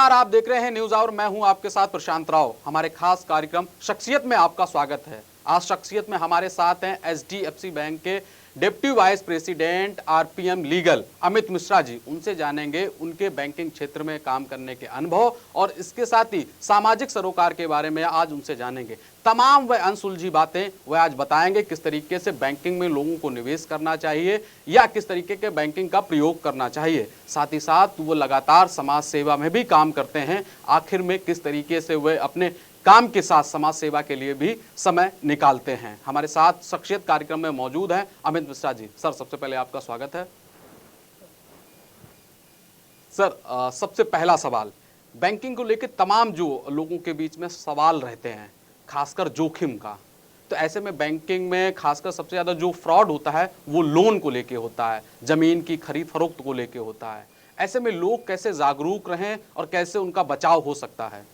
नमस्कार, आप देख रहे हैं न्यूज आवर। मैं हूं आपके साथ प्रशांत राव। हमारे खास कार्यक्रम शख्सियत में आपका स्वागत है। आज शख्सियत में हमारे साथ हैं एचडीएफसी बैंक के deputy vice president RPM legal Amit Mishra ji. उनसे जानेंगे उनके बैंकिंग क्षेत्र में काम करने के अनुभव और इसके साथ ही सामाजिक सरोकार के बारे में आज उनसे जानेंगे। तमाम वह अनसुलझी बातें वह आज बताएंगे, किस तरीके से बैंकिंग में लोगों को निवेश करना चाहिए या किस तरीके के बैंकिंग का प्रयोग करना चाहिए। साथ ही साथ वो लगातार समाज सेवा में भी काम करते हैं। आखिर में किस तरीके से वे अपने काम के साथ समाज सेवा के लिए भी समय निकालते हैं। हमारे साथ शख्सियत कार्यक्रम में मौजूद हैं अमित मिश्रा जी। सर, सबसे पहले आपका स्वागत है। सर, सबसे पहला सवाल, बैंकिंग को लेकर तमाम जो लोगों के बीच में सवाल रहते हैं, खासकर जोखिम का, तो ऐसे में बैंकिंग में खासकर सबसे ज़्यादा जो फ्रॉड होता है वो लोन को लेके होता है, ज़मीन की खरीद फरोख्त को लेके होता है। ऐसे में लोग कैसे जागरूक रहें और कैसे उनका बचाव हो सकता है?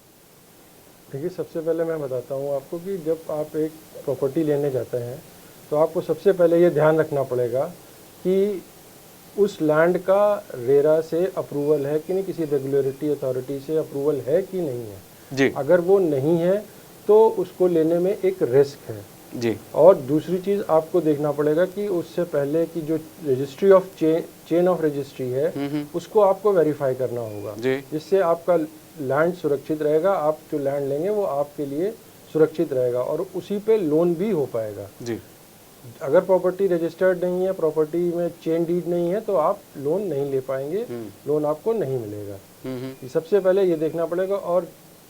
देखिए, सबसे पहले मैं बताता हूँ आपको कि जब आप एक प्रॉपर्टी लेने जाते हैं तो आपको सबसे पहले ये ध्यान रखना पड़ेगा कि उस लैंड का रेरा से अप्रूवल है कि नहीं, किसी रेगुलेटरी अथॉरिटी से अप्रूवल है कि नहीं है जी। अगर वो नहीं है तो उसको लेने में एक रिस्क है जी। और दूसरी चीज़ आपको देखना पड़ेगा कि उससे पहले की जो registry of chain of registry है उसको आपको वेरीफाई करना होगा, जिससे आपका लैंड सुरक्षित रहेगा। आप जो लैंड लेंगे वो आपके लिए सुरक्षित रहेगा और उसी पे लोन भी हो पाएगा जी। अगर प्रॉपर्टी रजिस्टर्ड नहीं है, प्रॉपर्टी में चेन डीड नहीं है, तो आप लोन नहीं ले पाएंगे, लोन आपको नहीं मिलेगा। ये सबसे पहले ये देखना पड़ेगा। और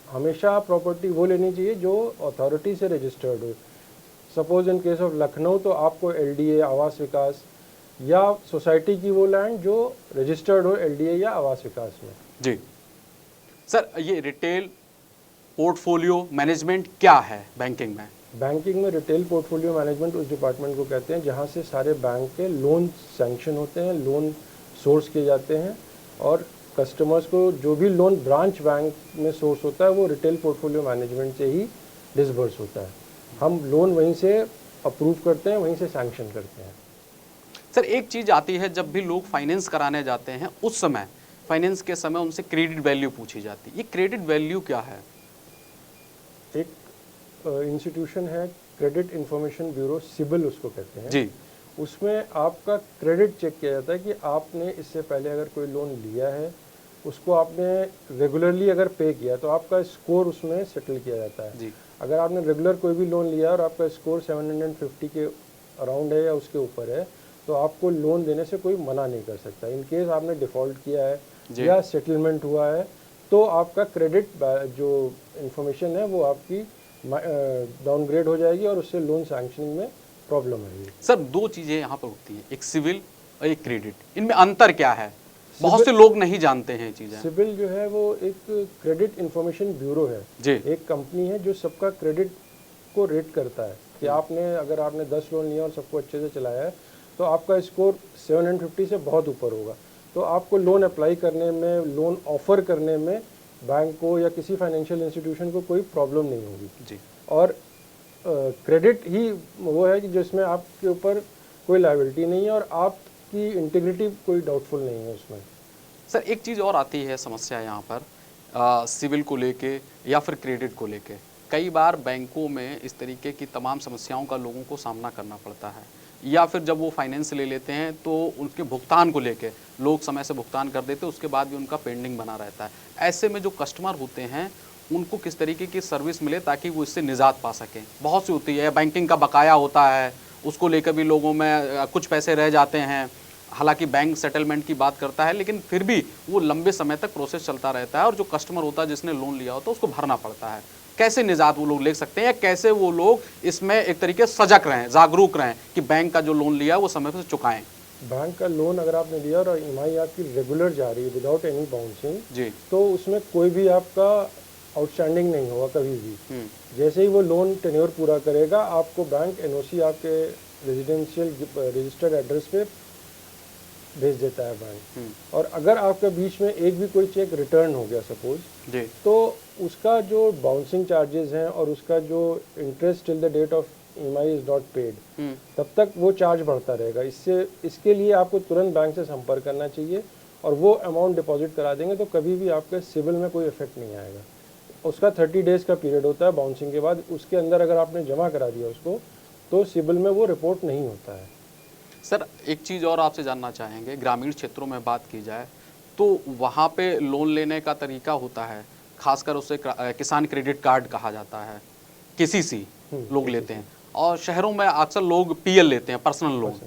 हमेशा प्रॉपर्टी वो लेनी चाहिए जो अथॉरिटी से रजिस्टर्ड हो। Suppose in case of Lucknow तो आपको एलडीए, आवास विकास या सोसाइटी की वो लैंड जो रजिस्टर्ड हो एलडीए या आवास विकास में। जी सर, ये रिटेल पोर्टफोलियो मैनेजमेंट क्या है बैंकिंग में? बैंकिंग में रिटेल पोर्टफोलियो मैनेजमेंट उस डिपार्टमेंट को कहते हैं जहां से सारे बैंक के लोन सैंक्शन होते हैं, लोन सोर्स किए जाते हैं और कस्टमर्स को जो भी लोन ब्रांच बैंक में सोर्स होता है वो रिटेल पोर्टफोलियो मैनेजमेंट से ही डिसबर्स होता है। हम लोन वहीं से अप्रूव करते हैं, वहीं से सैंक्शन करते हैं। सर, एक चीज़ आती है, जब भी लोग फाइनेंस कराने जाते हैं उस समय फाइनेंस के समय उनसे क्रेडिट वैल्यू पूछी जाती है। ये क्रेडिट वैल्यू क्या है? एक इंस्टीट्यूशन है क्रेडिट इंफॉर्मेशन ब्यूरो, सिबिल उसको कहते हैं जी। उसमें आपका क्रेडिट चेक किया जाता है कि आपने इससे पहले अगर कोई लोन लिया है, उसको आपने रेगुलरली अगर पे किया तो आपका स्कोर उसमें सेटल किया जाता है जी। अगर आपने रेगुलर कोई भी लोन लिया और आपका स्कोर 750 के अराउंड है या उसके ऊपर है तो आपको लोन देने से कोई मना नहीं कर सकता। इन केस आपने डिफ़ॉल्ट किया है या सेटलमेंट हुआ है तो आपका क्रेडिट जो इंफॉर्मेशन है वो आपकी डाउनग्रेड हो जाएगी और उससे लोन सैंक्शनिंग में प्रॉब्लम आएगी। सर, दो चीज़ें यहाँ पर होती हैं, एक सिविल और एक क्रेडिट। इनमें अंतर क्या है? बहुत से लोग नहीं जानते हैं चीज़ें। सिबिल जो है वो एक क्रेडिट इंफॉर्मेशन ब्यूरो है जी। एक कंपनी है जो सबका क्रेडिट को रेट करता है कि अगर आपने 10 लोन लिया और सबको अच्छे से चलाया है तो आपका स्कोर 750 से बहुत ऊपर होगा, तो आपको लोन अप्लाई करने में, लोन ऑफर करने में बैंक को या किसी फाइनेंशियल इंस्टीट्यूशन को कोई प्रॉब्लम नहीं होगी जी। और क्रेडिट ही वो है कि जिसमें आपके ऊपर कोई लायबिलिटी नहीं है और आपकी इंटीग्रिटी कोई डाउटफुल नहीं है उसमें। सर, एक चीज़ और आती है समस्या यहाँ पर, सिविल को लेके या फिर क्रेडिट को लेके। कई बार बैंकों में इस तरीके की तमाम समस्याओं का लोगों को सामना करना पड़ता है, या फिर जब वो फाइनेंस ले लेते हैं तो उनके भुगतान को लेके लोग समय से भुगतान कर देते हैं, उसके बाद भी उनका पेंडिंग बना रहता है। ऐसे में जो कस्टमर होते हैं उनको किस तरीके की सर्विस मिले ताकि वो इससे निजात पा सकें? बहुत सी होती है, बैंकिंग का बकाया होता है, उसको लेकर भी लोगों में कुछ पैसे रह जाते हैं। हालांकि बैंक सेटलमेंट की बात करता है लेकिन फिर भी वो लंबे समय तक प्रोसेस चलता रहता है और जो कस्टमर होता है जिसने लोन लिया होता है उसको भरना पड़ता है। कैसे निजात वो लोग ले सकते हैं या कैसे वो लोग इसमें एक तरीके से सजग रहें, जागरूक रहें कि बैंक का जो लोन लिया है वो समय पर चुकाएं? बैंक का लोन अगर आपने लिया और ईएमआई आपकी रेगुलर जा रही है विदाउट एनी बाउंसिंग जी, तो उसमें कोई भी आपका आउटस्टैंडिंग नहीं होगा कभी भी। जैसे ही वो लोन टेन्योर पूरा करेगा आपको बैंक एनओसी आपके रेजिडेंशियल रजिस्टर्ड एड्रेस पे भेज देता है बैंक। और अगर आपके बीच में एक भी कोई चेक रिटर्न हो गया सपोज जी, तो उसका जो बाउंसिंग चार्जेस हैं और उसका जो interest till the date of EMI is not paid, तब तक वो चार्ज बढ़ता रहेगा। इसके लिए आपको तुरंत बैंक से संपर्क करना चाहिए और वो अमाउंट डिपॉजिट करा देंगे तो कभी भी आपके सिविल में कोई इफेक्ट नहीं आएगा। उसका 30 डेज़ का पीरियड होता है बाउंसिंग के बाद, उसके अंदर अगर आपने जमा करा दिया उसको तो सिविल में वो रिपोर्ट नहीं होता है। सर एक चीज़ और आपसे जानना चाहेंगे, ग्रामीण क्षेत्रों में बात की जाए तो वहाँ पे लोन लेने का तरीका होता है, खासकर उसे किसान क्रेडिट कार्ड कहा जाता है, केसीसी लोग लेते हैं, और शहरों में अक्सर लोग पीएल लेते हैं, पर्सनल लोन।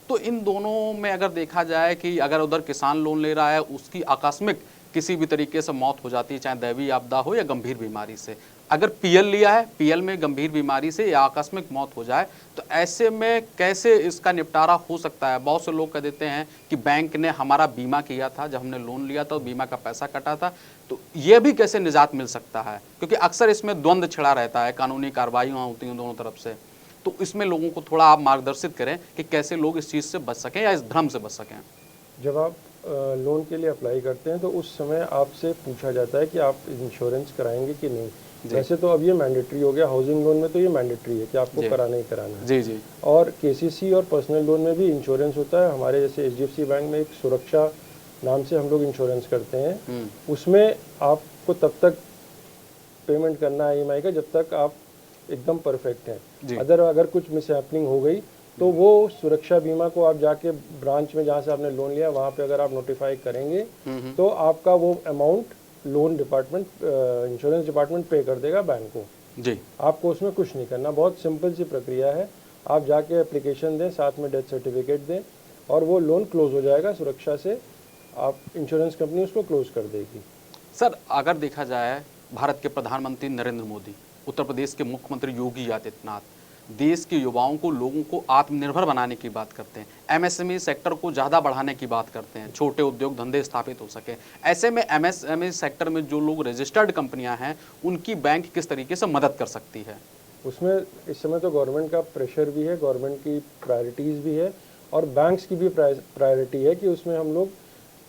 तो इन दोनों में अगर देखा जाए कि अगर उधर किसान लोन ले रहा है, उसकी आकस्मिक किसी भी तरीके से मौत हो जाती है, चाहे दैवीय आपदा हो या गंभीर बीमारी से, अगर पीएल लिया है, पीएल में गंभीर बीमारी से या आकस्मिक मौत हो जाए, तो ऐसे में कैसे इसका निपटारा हो सकता है? बहुत से लोग कह देते हैं कि बैंक ने हमारा बीमा किया था, जब हमने लोन लिया था बीमा का पैसा कटा था, तो ये भी कैसे निजात मिल सकता है? क्योंकि अक्सर इसमें द्वंद्व छिड़ा रहता है, कानूनी कार्रवाइयाँ होती हैं दोनों तरफ से। तो इसमें लोगों को थोड़ा आप मार्गदर्शित करें कि कैसे लोग इस चीज़ से बच सकें या इस भ्रम से बच सकें। जब आप लोन के लिए अप्लाई करते हैं तो उस समय आपसे पूछा जाता है कि आप इंश्योरेंस कराएंगे कि नहीं। वैसे तो अब ये मैंडेटरी हो गया, हाउसिंग लोन में तो ये मैंडेटरी है कि आपको कराना ही कराना है। जी जी। और केसीसी और पर्सनल लोन में भी इंश्योरेंस होता है। हमारे जैसे एचडीएफसी बैंक में एक सुरक्षा नाम से हम लोग इंश्योरेंस करते हैं, उसमें आपको तब तक पेमेंट करना है ईएमआई का जब तक आप एकदम परफेक्ट हैं। अगर कुछ मिसहैपनिंग हो गई तो वो सुरक्षा बीमा को आप जाके ब्रांच में जहाँ से आपने लोन लिया वहाँ पे अगर आप नोटिफाई करेंगे तो आपका वो amount loan department, insurance department पे कर देगा बैंक को। जी, आपको उसमें कुछ नहीं करना, बहुत सिंपल सी प्रक्रिया है। आप जाके एप्लीकेशन दें, साथ में डेथ सर्टिफिकेट दें और वो लोन क्लोज हो जाएगा सुरक्षा से, आप इंश्योरेंस कंपनी उसको क्लोज कर देगी। सर अगर देखा जाए, भारत के प्रधानमंत्री नरेंद्र मोदी, उत्तर प्रदेश के मुख्यमंत्री योगी आदित्यनाथ देश के युवाओं को, लोगों को आत्मनिर्भर बनाने की बात करते हैं, एमएसएमई सेक्टर को ज़्यादा बढ़ाने की बात करते हैं, छोटे उद्योग धंधे स्थापित हो सके। ऐसे में एमएसएमई सेक्टर में जो लोग रजिस्टर्ड कंपनियां हैं उनकी बैंक किस तरीके से मदद कर सकती है? उसमें इस समय तो गवर्नमेंट का प्रेशर भी है, गवर्नमेंट की प्रायोरिटीज़ भी है और बैंक्स की भी प्रायोरिटी है कि उसमें हम लोग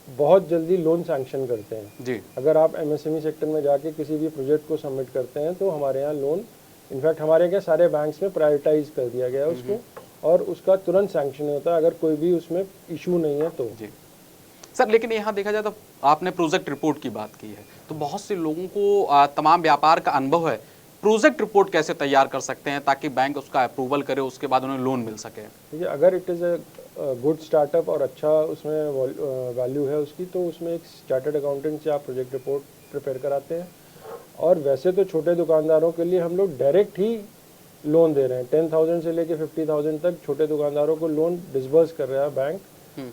बहुत जल्दी लोन सैंक्शन करते हैं। जी, अगर आप एमएसएमई सेक्टर में जाके किसी भी प्रोजेक्ट को सबमिट करते हैं तो हमारे यहाँ लोन, इनफैक्ट हमारे क्या सारे बैंक्स में प्रायोरिटाइज कर दिया गया है उसको, और उसका तुरंत सैंक्शन होता है अगर कोई भी उसमें इशू नहीं है तो। जी सर, लेकिन यहाँ देखा जाए तो आपने प्रोजेक्ट रिपोर्ट की बात की है, तो बहुत से लोगों को तमाम व्यापार का अनुभव है, प्रोजेक्ट रिपोर्ट कैसे तैयार कर सकते हैं ताकि बैंक उसका अप्रूवल करे, उसके बाद उन्हें लोन मिल सके? देखिए, अगर it is a good startup और अच्छा उसमें वैल्यू है उसकी, तो उसमें एक चार्टर्ड अकाउंटेंट से आप प्रोजेक्ट रिपोर्ट प्रिपेयर कराते हैं। और वैसे तो छोटे दुकानदारों के लिए हम लोग डायरेक्ट ही लोन दे रहे हैं, 10,000 से लेके 50,000 तक छोटे दुकानदारों को लोन डिसबर्स कर रहा है बैंक।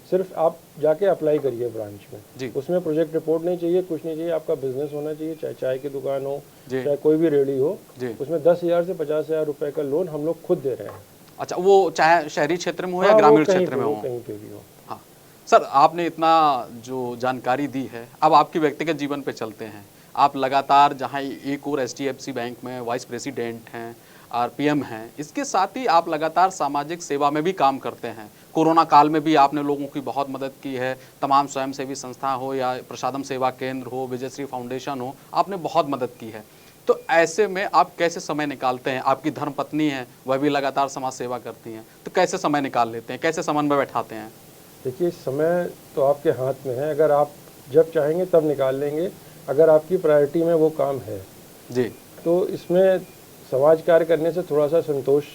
सिर्फ आप जाके अप्लाई करिए ब्रांच में, उसमें प्रोजेक्ट रिपोर्ट नहीं चाहिए, कुछ नहीं चाहिए, आपका बिजनेस होना चाहिए, चाहे चाय की दुकान हो, चाहे कोई भी रेडी हो, उसमें 10,000 से 50,000 रुपए का लोन हम लोग खुद दे रहे हैं। अच्छा, वो चाहे शहरी क्षेत्र में हो या ग्रामीण क्षेत्र में हो, कहीं पे भी हो। हाँ सर, आपने इतना जो जानकारी दी है, अब आपके व्यक्तिगत जीवन पे चलते हैं। आप लगातार जहाँ एक और एचडीएफसी बैंक में वाइस प्रेसिडेंट हैं, आरपीएम हैं, इसके साथ ही आप लगातार सामाजिक सेवा में भी काम करते हैं। कोरोना काल में भी आपने लोगों की बहुत मदद की है, तमाम स्वयंसेवी संस्था हो या प्रसादम सेवा केंद्र हो, विजयश्री फाउंडेशन हो, आपने बहुत मदद की है। तो ऐसे में आप कैसे समय निकालते हैं? आपकी धर्मपत्नी है, वह भी लगातार समाज सेवा करती हैं, तो कैसे समय निकाल लेते हैं, कैसे समन्वय बैठाते हैं? देखिए, समय तो आपके हाथ में है, अगर आप जब चाहेंगे तब निकाल लेंगे, अगर आपकी प्रायोरिटी में वो काम है जी, तो इसमें समाज कार्य करने से थोड़ा सा संतोष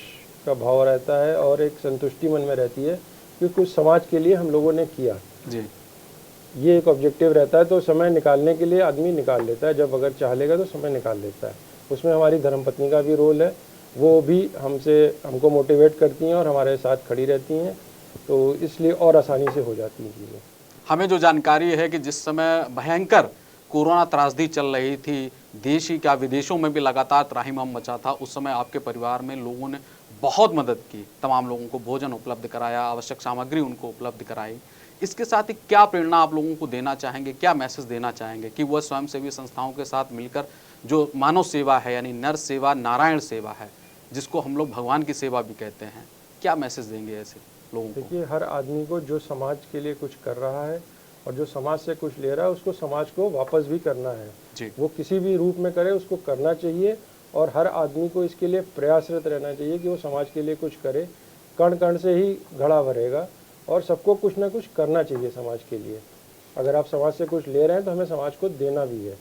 का भाव रहता है और एक संतुष्टि मन में रहती है कि कुछ समाज के लिए हम लोगों ने किया जी, ये एक ऑब्जेक्टिव रहता है। तो समय निकालने के लिए आदमी निकाल लेता है, जब अगर चाह लेगा तो समय निकाल लेता है। उसमें हमारी धर्मपत्नी का भी रोल है, वो भी हमको मोटिवेट करती हैं और हमारे साथ खड़ी रहती हैं, तो इसलिए और आसानी से हो जाती हैं चीज़ें। हमें जो जानकारी है कि जिस समय भयंकर कोरोना त्रासदी चल रही थी, देश ही क्या विदेशों में भी लगातार त्राहिमाम मचा था, उस समय आपके परिवार में लोगों ने बहुत मदद की, तमाम लोगों को भोजन उपलब्ध कराया, आवश्यक सामग्री उनको उपलब्ध कराई। इसके साथ ही क्या प्रेरणा आप लोगों को देना चाहेंगे, क्या मैसेज देना चाहेंगे कि वह स्वयंसेवी संस्थाओं के साथ मिलकर जो मानव सेवा है, यानी नर सेवा नारायण सेवा है, जिसको हम लोग भगवान की सेवा भी कहते हैं, क्या मैसेज देंगे ऐसे लोगों को? देखिए, हर आदमी को जो समाज के लिए कुछ कर रहा है और जो समाज से कुछ ले रहा है, उसको समाज को वापस भी करना है जी। वो किसी भी रूप में करे, उसको करना चाहिए और हर आदमी को इसके लिए प्रयासरत रहना चाहिए कि वो समाज के लिए कुछ करे। कण कण से ही घड़ा भरेगा और सबको कुछ ना कुछ करना चाहिए समाज के लिए। अगर आप समाज से कुछ ले रहे हैं तो हमें समाज को देना भी है।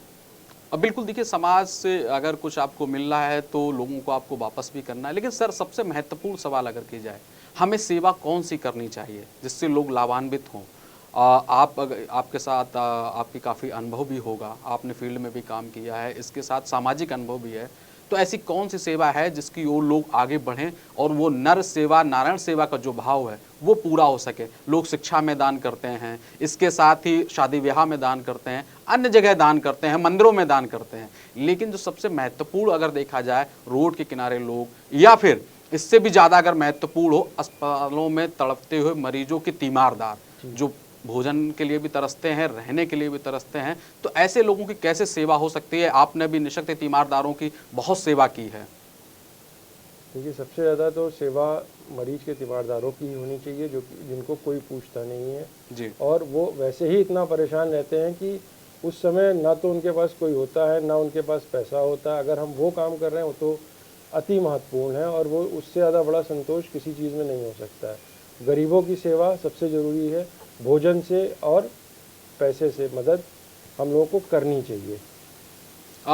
अब बिल्कुल देखिए, समाज से अगर कुछ आपको मिल रहा है तो लोगों को आपको वापस भी करना है। लेकिन सर, सबसे महत्वपूर्ण सवाल अगर की जाए, हमें सेवा कौन सी करनी चाहिए जिससे लोग लाभान्वित हों? आपके साथ आपकी काफ़ी अनुभव भी होगा, आपने फील्ड में भी काम किया है, इसके साथ सामाजिक अनुभव भी है। तो ऐसी कौन सी सेवा है जिसकी ओर लोग आगे बढ़ें और वो नर सेवा नारायण सेवा का जो भाव है वो पूरा हो सके? लोग शिक्षा में दान करते हैं, इसके साथ ही शादी ब्याह में दान करते हैं, अन्य जगह दान करते हैं, मंदिरों में दान करते हैं, लेकिन जो सबसे महत्वपूर्ण अगर देखा जाए, रोड के किनारे लोग, या फिर इससे भी ज़्यादा अगर महत्वपूर्ण हो, अस्पतालों में तड़पते हुए मरीजों के तीमारदार जो भोजन के लिए भी तरसते हैं, रहने के लिए भी तरसते हैं, तो ऐसे लोगों की कैसे सेवा हो सकती है? आपने भी निःशक्त तीमारदारों की बहुत सेवा की है। देखिए, सबसे ज़्यादा तो सेवा मरीज के तीमारदारों की ही होनी चाहिए, जो जिनको कोई पूछता नहीं है जी। और वो वैसे ही इतना परेशान रहते हैं कि उस समय ना तो उनके पास कोई होता है, ना उनके पास पैसा होता है। अगर हम वो काम कर रहे हैं वो तो अति महत्वपूर्ण है और वो उससे ज़्यादा बड़ा संतोष किसी चीज़ में नहीं हो सकता है। गरीबों की सेवा सबसे ज़रूरी है। भोजन से और पैसे से मदद हम लोगों को करनी चाहिए।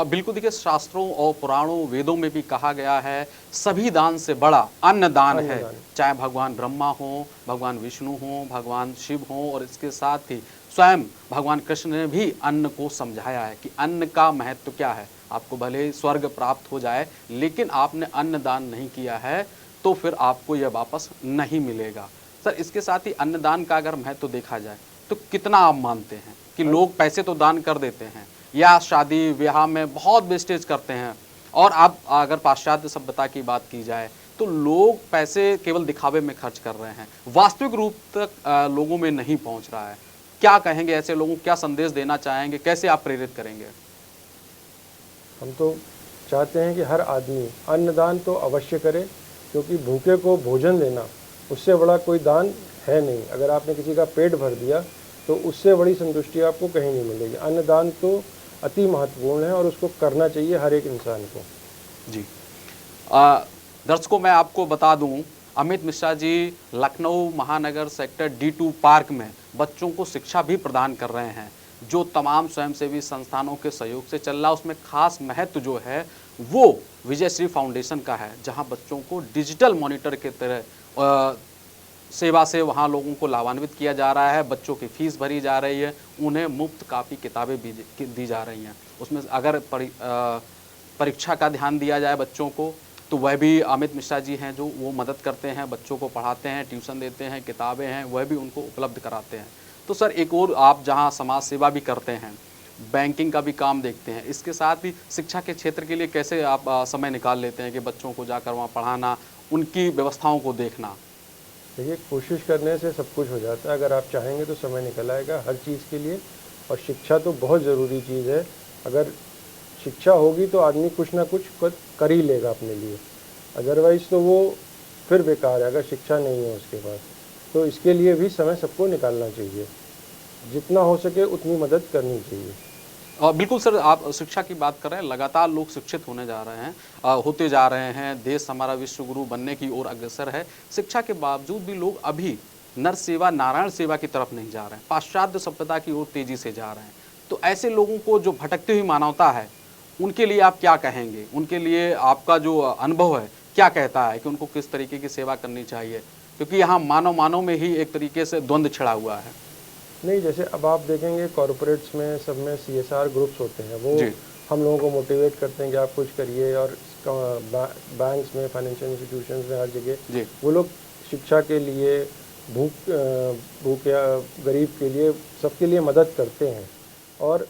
बिल्कुल देखिए, शास्त्रों और पुराणों वेदों में भी कहा गया है, सभी दान से बड़ा अन्नदान है। चाहे भगवान ब्रह्मा हो, भगवान विष्णु हो, भगवान शिव हो, और इसके साथ ही स्वयं भगवान कृष्ण ने भी अन्न को समझाया है कि अन्न का महत्व क्या है। आपको भले ही स्वर्ग प्राप्त हो जाए, लेकिन आपने अन्न दान नहीं किया है तो फिर आपको यह वापस नहीं मिलेगा। सर, इसके साथ ही अन्नदान का अगर महत्व देखा जाए तो कितना आप मानते हैं कि लोग पैसे तो दान कर देते हैं या शादी ब्याह में बहुत वेस्टेज करते हैं, और आप अगर पाश्चात्य सभ्यता की बात की जाए तो लोग पैसे केवल दिखावे में खर्च कर रहे हैं, वास्तविक रूप तक लोगों में नहीं पहुंच रहा है। क्या कहेंगे ऐसे लोगों को, क्या संदेश देना चाहेंगे, कैसे आप प्रेरित करेंगे? हम तो चाहते हैं कि हर आदमी अन्नदान तो अवश्य करे, क्योंकि भूखे को भोजन देना उससे बड़ा कोई दान है नहीं। अगर आपने किसी का पेट भर दिया तो उससे बड़ी संतुष्टि आपको कहीं नहीं मिलेगी। अन्नदान तो अति महत्वपूर्ण है और उसको करना चाहिए हर एक इंसान को। जी। दर्शकों, मैं आपको बता दूं, अमित मिश्रा जी लखनऊ महानगर सेक्टर D2 पार्क में बच्चों को शिक्षा भी प्रदान कर रहे हैं, जो तमाम स्वयंसेवी संस्थानों के सहयोग से चल रहा। उसमें खास महत्व जो है वो विजयश्री फाउंडेशन का है, जहां बच्चों को डिजिटल मॉनिटर के तरह सेवा से वहाँ लोगों को लाभान्वित किया जा रहा है। बच्चों की फीस भरी जा रही है, उन्हें मुफ्त कापी किताबें भी दी जा रही हैं। उसमें अगर परीक्षा का ध्यान दिया जाए बच्चों को, तो वह भी अमित मिश्रा जी हैं जो वो मदद करते हैं, बच्चों को पढ़ाते हैं, ट्यूशन देते हैं, किताबें हैं वह भी उनको उपलब्ध कराते हैं। तो सर, एक और आप जहाँ समाज सेवा भी करते हैं, बैंकिंग का भी काम देखते हैं, इसके साथ ही शिक्षा के क्षेत्र के लिए कैसे आप समय निकाल लेते हैं कि बच्चों को जाकर वहाँ पढ़ाना, उनकी व्यवस्थाओं को देखना? देखिए, कोशिश करने से सब कुछ हो जाता है। अगर आप चाहेंगे तो समय निकल आएगा हर चीज़ के लिए, और शिक्षा तो बहुत ज़रूरी चीज़ है। अगर शिक्षा होगी तो आदमी कुछ ना कुछ कर ही लेगा अपने लिए, अदरवाइज़ तो वो फिर बेकार है अगर शिक्षा नहीं है उसके पास। तो इसके लिए भी समय सबको निकालना चाहिए, जितना हो सके उतनी मदद करनी चाहिए। बिल्कुल सर, आप शिक्षा की बात कर रहे हैं, लगातार लोग शिक्षित होने जा रहे हैं, होते जा रहे हैं, देश हमारा विश्व गुरु बनने की ओर अग्रसर है। शिक्षा के बावजूद भी लोग अभी नर सेवा नारायण सेवा की तरफ नहीं जा रहे हैं, पाश्चात्य सभ्यता की ओर तेजी से जा रहे हैं। तो ऐसे लोगों को, जो भटकती हुई मानवता है, उनके लिए आप क्या कहेंगे? उनके लिए आपका जो अनुभव है क्या कहता है कि उनको किस तरीके की सेवा करनी चाहिए? क्योंकि यहाँ मानव में ही एक तरीके से द्वंद्व छिड़ा हुआ है। नहीं, जैसे अब आप देखेंगे कॉरपोरेट्स में, सब में CSR ग्रुप्स होते हैं, वो हम लोगों को मोटिवेट करते हैं कि आप कुछ करिए। और बैंक्स में, फाइनेंशियल इंस्टीट्यूशंस में, हर जगह वो लोग शिक्षा के लिए, भूख या गरीब के लिए, सबके लिए मदद करते हैं। और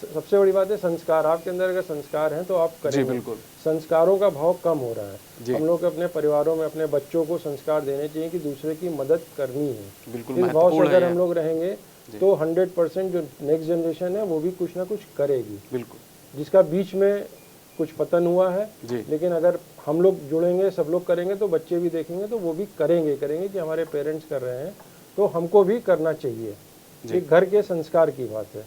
सबसे बड़ी बात है संस्कार। आपके अंदर अगर संस्कार हैं तो आप करेंगे। बिल्कुल। संस्कारों का भाव कम हो रहा है। हम लोग अपने परिवारों में अपने बच्चों को संस्कार देने चाहिए कि दूसरे की मदद करनी है। बिल्कुल, इस भाव से अगर हम लोग रहेंगे तो 100% जो नेक्स्ट जनरेशन है वो भी कुछ ना कुछ करेगी। बिल्कुल। जिसका बीच में कुछ पतन हुआ है, लेकिन अगर हम लोग जुड़ेंगे, सब लोग करेंगे, तो बच्चे भी देखेंगे तो वो भी करेंगे कि हमारे पेरेंट्स कर रहे हैं तो हमको भी करना चाहिए। ये घर के संस्कार की बात है।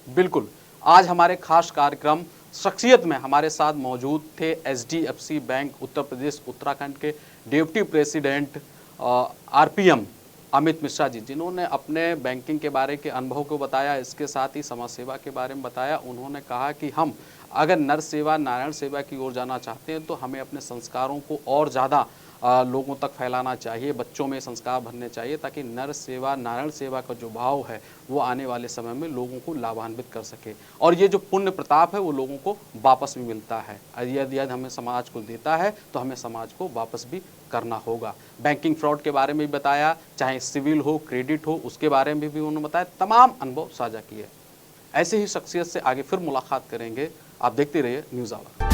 बिल्कुल। आज हमारे खास कार्यक्रम शख्सियत में हमारे साथ मौजूद थे HDFC बैंक उत्तर प्रदेश उत्तराखंड के deputy president RPM Amit Mishra ji, जिन्होंने अपने बैंकिंग के बारे के अनुभव को बताया, इसके साथ ही समाज सेवा के बारे में बताया। उन्होंने कहा कि हम अगर नर सेवा नारायण सेवा की ओर जाना चाहते हैं तो हमें अपने संस्कारों को और ज़्यादा लोगों तक फैलाना चाहिए, बच्चों में संस्कार भरने चाहिए, ताकि नर सेवा नारायण सेवा का जो भाव है वो आने वाले समय में लोगों को लाभान्वित कर सके, और ये जो पुण्य प्रताप है वो लोगों को वापस भी मिलता है। यदि हमें समाज को देता है तो हमें समाज को वापस भी करना होगा। बैंकिंग फ्रॉड के बारे में भी बताया, चाहे सिविल हो क्रेडिट हो, उसके बारे में भी उन्होंने बताया, तमाम अनुभव साझा किए। ऐसे ही शख्सियत से आगे फिर मुलाकात करेंगे। आप देखते रहिए न्यूज़ आवर।